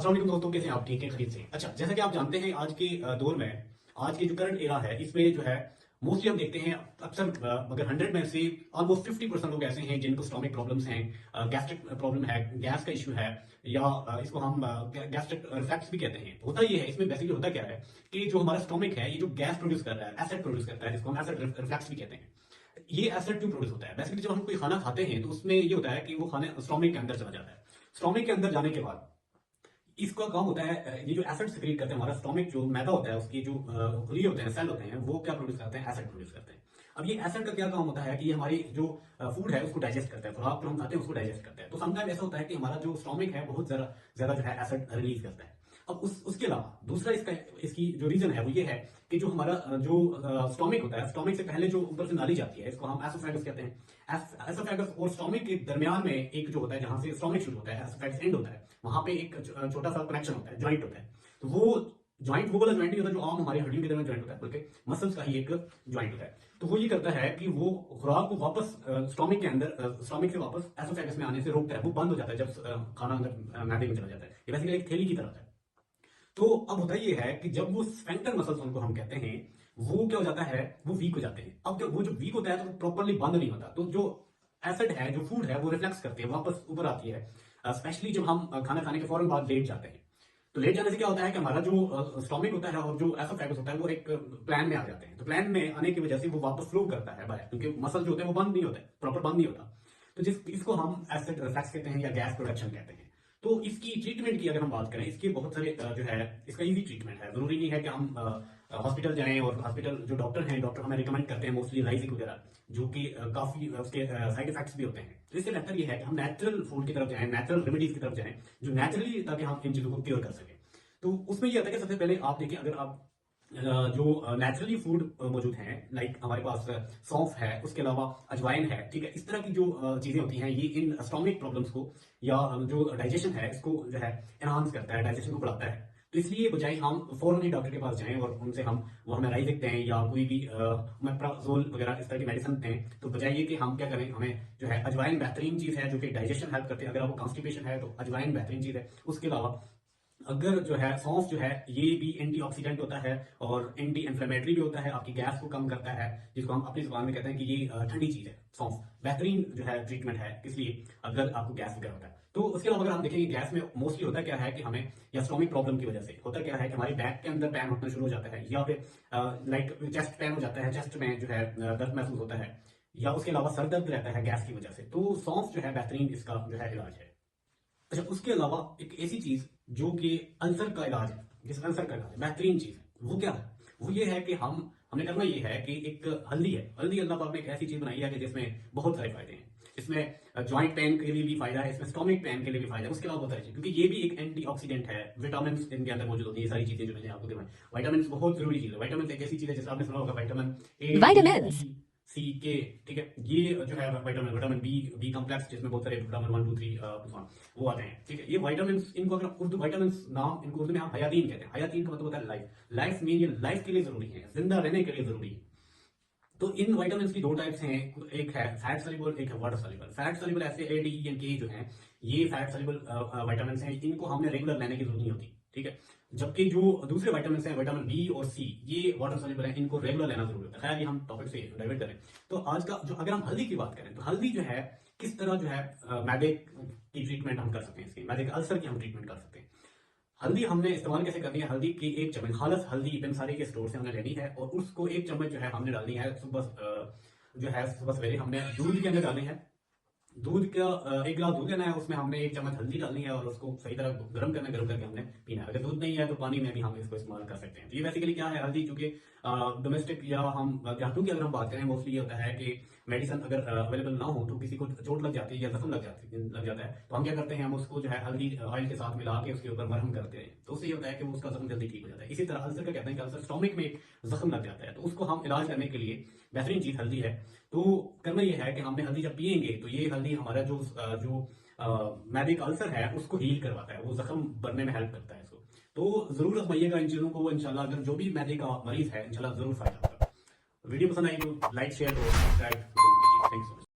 अस्सलाम वालेकुम दोस्तों, कैसे हैं आप? ठीक है, खरीद से। अच्छा, जैसा कि आप जानते हैं आज के दौर में, आज के जो करंट एरा है इसमें जो है मोस्टली हम देखते हैं अक्सर अगर 100 में से ऑलमोस्ट 50% लोग ऐसे हैं जिनको स्टोमिक प्रॉब्लम्स हैं, गैस्ट्रिक प्रॉब्लम है, गैस का इशू है, या इसको हम गैस्ट्रिक रिफ्लक्स भी कहते हैं। होता ये है, इसमें बेसिकली होता क्या है कि जो हमारा स्टोमिक है ये जो गैस प्रोड्यूस कर रहा है, एसिड प्रोड्यूस करता है, जिसको हम एसिड रिफ्लक्स भी कहते हैं। ये एसिड क्यों प्रोड्यूस होता है? बेसिकली जब हम कोई खाना खाते हैं तो उसमें ये होता है कि वो खाने स्टोमिक के अंदर चला जाता है। स्टोमिक के अंदर जाने के बाद इसका काम होता है, ये जो एसिड सिक्रीट करते हैं, हमारा स्टोमिक जो मैदा होता है उसकी जो खुली होते हैं, सेल होते हैं, वो क्या प्रोड्यूस करते हैं? एसिड प्रोड्यूस करते हैं। अब ये एसिड का क्या काम होता है कि ये हमारी जो फूड है उसको डाइजेस्ट करता है, खुराक जो हम खाते हैं उसको डाइजेस्ट करता है। तो समटाइम ऐसा होता है कि हमारा जो स्टोमिक है बहुत ज्यादा ज्यादा जो है एसिड रिलीज करता है। अब उसके अलावा दूसरा इसकी जो रीजन है वो ये है कि जो हमारा जो स्टोमिक होता है, स्टोमिक से पहले जो ऊपर से नाली जाती है इसको हम एसोफेगस कहते हैं। एसोफेगस और स्टोमिक के दरमियान में एक जो होता है, जहां से स्टोमिक शुरू होता है, एसोफेगस एंड होता है, वहां पे एक छोटा सा कनेक्शन होता है, जॉइंट होता है। तो वो जॉइंट वो वाला जॉइंट नहीं होता जो आम हमारी हड्डियों की तरह जॉइंट होता है, बल्कि मसल्स का ही एक जॉइंट होता है। तो वो ये करता है कि वो खुराक को वापस स्टोमिक के अंदर, स्टोमिक से वापस एसोफेगस में आने से रोकता है। वो बंद हो जाता है जब खाना अंदर मैदे में चला जाता है। ये बेसिकली एक थैली की तरह होता है। तो अब होता ये है कि जब वो स्फेंक्टर मसल्स उनको हम कहते हैं, वो क्या हो जाता है, वो वीक हो जाते हैं। अब जब वो जो वीक होता है तो वो प्रॉपरली बंद नहीं होता, तो जो एसिड है, जो फूड है, वो रिफ्लेक्स करते हैं, वापस ऊपर आती है। स्पेशली जब हम खाना खाने के फौरन बाद लेट जाते हैं, तो लेट जाने से क्या होता है कि हमारा जो स्टोमिक होता है और जो एसोफेगस होता है वो एक प्लान में आ जाते हैं। तो प्लान में आने की वजह से वो वापस फ्लो करता है बाहर, क्योंकि मसल जो होते हैं वो बंद नहीं होते, प्रॉपर बंद नहीं होता। तो इसको हम एसिड रिफ्लेक्स कहते हैं या गैस प्रोडक्शन कहते हैं। तो इसकी ट्रीटमेंट की अगर हम बात करें, इसके बहुत सारे जो है इसका इजी ट्रीटमेंट है। जरूरी नहीं है कि हम हॉस्पिटल जाएं, और हॉस्पिटल जो डॉक्टर हैं, डॉक्टर हमें रिकमेंड करते हैं मोस्टली राइजिक वगैरह, जो कि काफी उसके साइड इफेक्ट्स भी होते हैं। तो इससे बेहतर ये है कि हम नेचुरल फूड की तरफ जाएं, नेचुरल रेमेडीज की तरफ जाएं, जो नेचुरली, ताकि हम इन चीजों को क्योर कर सकें। तो उसमें ये आता है कि सबसे पहले आप देखिए, अगर आप जो नेचुरली फूड मौजूद हैं, लाइक हमारे पास सौंफ है, उसके अलावा अजवाइन है, ठीक है, इस तरह की जो चीजें होती हैं, ये इन स्टोमिक प्रॉब्लम्स को या जो डाइजेशन है इसको जो है एनहांस करता है, डाइजेशन को बढ़ाता है। तो इसलिए बजाय हम फौरन ही डॉक्टर के पास जाएं और उनसे हम वो हमें राइजिक दें या कोई भी मेप्राजोल वगैरह इस तरह की मेडिसिन दें, तो बजाय ये कि हम क्या करें, हमें जो है अजवाइन बेहतरीन चीज है जो कि डाइजेशन हेल्प करती है। अगर आपको कॉन्स्टिपेशन है तो अजवाइन बेहतरीन चीज है। उसके अलावा अगर जो है सौंफ जो है ये भी एंटीऑक्सीडेंट होता है और एंटी इन्फ्लेमेटरी भी होता है, आपकी गैस को कम करता है, जिसको हम अपनी जुबान में कहते हैं कि ये ठंडी चीज है। सौंफ बेहतरीन जो है ट्रीटमेंट है, इसलिए अगर आपको गैस वगैरह होता है। तो उसके अलावा अगर हम देखेंगे गैस में मोस्टली होता क्या है कि हमें, या स्टोमिक प्रॉब्लम की वजह से होता क्या है कि हमारे बैक के अंदर पैन होना शुरू हो जाता है, या फिर लाइक चेस्ट पैन हो जाता है, चेस्ट में जो है दर्द महसूस होता है, या उसके अलावा सर दर्द रहता है गैस की वजह से। तो सौंफ जो है बेहतरीन इसका जो है इलाज है। अच्छा, उसके अलावा एक ऐसी चीज जो कि अल्सर का इलाज है, जिस अल्सर का इलाज है, बेहतरीन चीज है, वो क्या है? वो ये है कि हमने करना ये है कि एक हल्दी है। हल्दी अल्लाह पाक ने एक ऐसी चीज बनाई है कि जिसमें बहुत सारे फायदे हैं। इसमें जॉइंट पेन के लिए भी फायदा है, इसमें स्टोमिक पेन के लिए भी फायदा है, उसके अलावा बहुत सारी चीज, क्योंकि ये भी एक एंटीऑक्सीडेंट है। विटामिन इनके अंदर मौजूद होती है, ये सारी चीजें जो मैंने आपको दिखाई। वाइटामिन बहुत जरूरी चीज है। वाइटामिन एक ऐसी चीज है जैसे आपने सुना होगा विटामिन ए, Vitamins. सी के, ठीक है, ये जो है विटामिन बी कॉम्प्लेक्स, जिसमें बहुत सारे विटामिन 1 2 3 वो आते हैं, ठीक है। ये विटामिन, इनको अगर उर्दू विटामिन नाम, इनको उर्दू में हम हयातीन कहते हैं। हयातीन का मतलब होता है लाइफ। लाइफ मीन ये लाइफ के लिए जरूरी है, जिंदा रहने के लिए जरूरी है। तो इन विटामिन की दो टाइप्स हैं, एक है फैट सॉल्युबल, एक है वाटर सॉल्युबल। फैट सॉल्युबल ऐसे ए डी एंड के जो हैं, ये फैट सॉल्युबल विटामिन हैं, इनको हमने रेगुलर लेने की जरूरत नहीं होती, ठीक है। जबकि जो दूसरे विटामिन हैं, विटामिन बी और सी, ये वाटर सॉल्युबल हैं, इनको रेगुलर लेना जरूरी होता है। खैर, ये हम टॉपिक से डाइवर्ट करें तो आज का जो, अगर हम हल्दी की बात करें, तो हल्दी जो है किस तरह जो है मैदे की ट्रीटमेंट हम कर सकते हैं, इसकी मैदे के अल्सर की हम ट्रीटमेंट कर सकते हैं। हल्दी हमने इस्तेमाल कैसे करनी है? हल्दी की एक चम्मच खालस हल्दी पेंसारी के स्टोर से हमने लेनी है, और उसको एक चम्मच जो है हमने डालनी है सुबह, जो है सुबह सवेरे हमने दूध के अंदर डालनी है। दूध का 1 गिलास दूध लेना है, उसमें हमने एक चम्मच हल्दी डालनी है और उसको सही तरह गर्म करना है। गर्म करके हमने पीना है। अगर दूध नहीं है तो पानी में भी हम इसको इस्तेमाल कर सकते हैं। तो ये बेसिकली क्या है, हल्दी चूंकि डोमेस्टिक या हम देहातों की अगर हम बात करें, मोस्टली ये होता है कि मेडिसिन अगर अवेलेबल ना हो तो किसी को चोट लग जाती है या जख्म लग जाता है, तो हम क्या करते हैं, हम उसको जो है हल्दी ऑयल के साथ मिला के उसके ऊपर मरहम करते हैं। तो उससे ये होता है कि वो उसका जख्म जल्दी ठीक हो जाता है। इसी तरह अल्सर का कहते हैं कि अल्सर स्टोमिक में जख्म लग जाता है, तो उसको हम इलाज करने के लिए बेहतरीन चीज हल्दी है। तो करना ये है कि हमने हल्दी जब पियेंगे तो ये हल्दी हमारा जो मैदे का अल्सर है उसको हील करवाता है, वो जख्म भरने में हेल्प करता है इसको। तो जरूर आजमाइएगा इन चीजों को, इंशाल्लाह अगर जो भी मैदे का मरीज है, इंशाल्लाह जरूर फायदा होगा। वीडियो पसंद आई तो लाइक शेयर और सब्सक्राइब जरूर कीजिए। थैंक्स।